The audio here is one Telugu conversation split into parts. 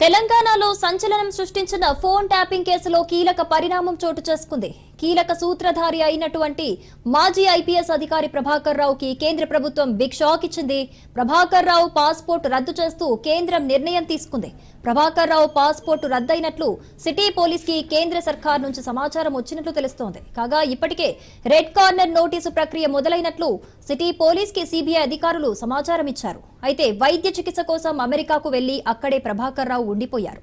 తెలంగాణలో సంచలనం సృష్టించిన ఫోన్ ట్యాపింగ్ కేసులో కీలక పరిణామం చోటు చేసుకుంది. కీలక సూత్రధారి అయినటువంటి మాజీ ఐపీఎస్ అధికారి ప్రభాకర్ రావుకి కేంద్ర ప్రభుత్వం బిగ్ షాక్ ఇచ్చింది. ప్రభాకర్ రావు పాస్పోర్ట్ రద్దు చేస్తూ కేంద్రం నిర్ణయం తీసుకుంది. Prabhakar Rao passport రద్దయినట్లు city police కి కేంద్ర సర్కార్ నుంచి సమాచారం వచ్చినట్లు తెలుస్తోంది. కాగా ఇప్పటికే రెడ్ కార్నర్ నోటీసు ప్రక్రియ మొదలైనట్లు సిటీ పోలీస్ కి సిబిఐ అధికారులు సమాచారం ఇచ్చారు. అయితే వైద్య చికిత్స కోసం అమెరికాకు వెళ్లి అక్కడే ప్రభాకర్ రావు ఉండిపోయారు.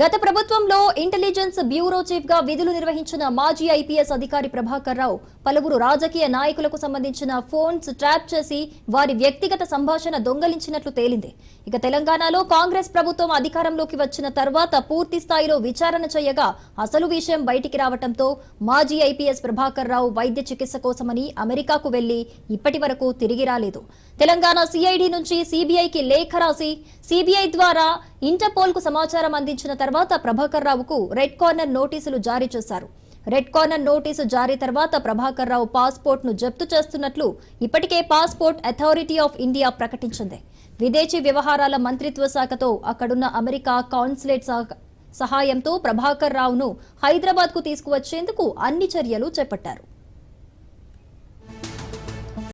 గత ప్రభుత్వంలో ఇంటెలిజెన్స్ బ్యూరో చీఫ్ గా విధులు నిర్వహించిన మాజీ ఐపీఎస్ అధికారి ప్రభాకర్ రావు పలువురు రాజకీయ నాయకులకు సంబంధించిన ఫోన్స్ ట్రాప్ చేసి వారి వ్యక్తిగత సంభాషణ దొంగలించినట్లు తేలింది. ఇక తెలంగాణలో కాంగ్రెస్ ప్రభుత్వం అధికారంలోకి వచ్చిన తర్వాత పూర్తి స్థాయిలో విచారణ చేయగా అసలు విషయం బయటికి రావడంతో మాజీ ఐపీఎస్ ప్రభాకర్ రావు వైద్య చికిత్స కోసమని అమెరికాకు వెళ్లి ఇప్పటి వరకు తిరిగి రాలేదు. తెలంగాణ సిఐడి నుంచి సిబిఐకి లేఖ రాసి సిబిఐ ద్వారా ఇంటర్పోల్ కు సమాచారం అందించిన తర్వాత ప్రభాకర్ రావుకు రెడ్ కార్నర్ నోటీసులు జారీ చేశారు. రెడ్ కార్నర్ నోటీసు జారీ తర్వాత ప్రభాకర్ రావు పాస్పోర్ట్ ను జప్తు చేస్తున్నట్లు ఇప్పటికే పాస్పోర్ట్ అథారిటీ ఆఫ్ ఇండియా ప్రకటించింది. విదేశీ వ్యవహారాల మంత్రిత్వ శాఖతో అక్కడున్న అమెరికా కాన్సులేట్ సహాయంతో ప్రభాకర్ రావును హైదరాబాద్ కు తీసుకువచ్చేందుకు అన్ని చర్యలు చేపట్టారు.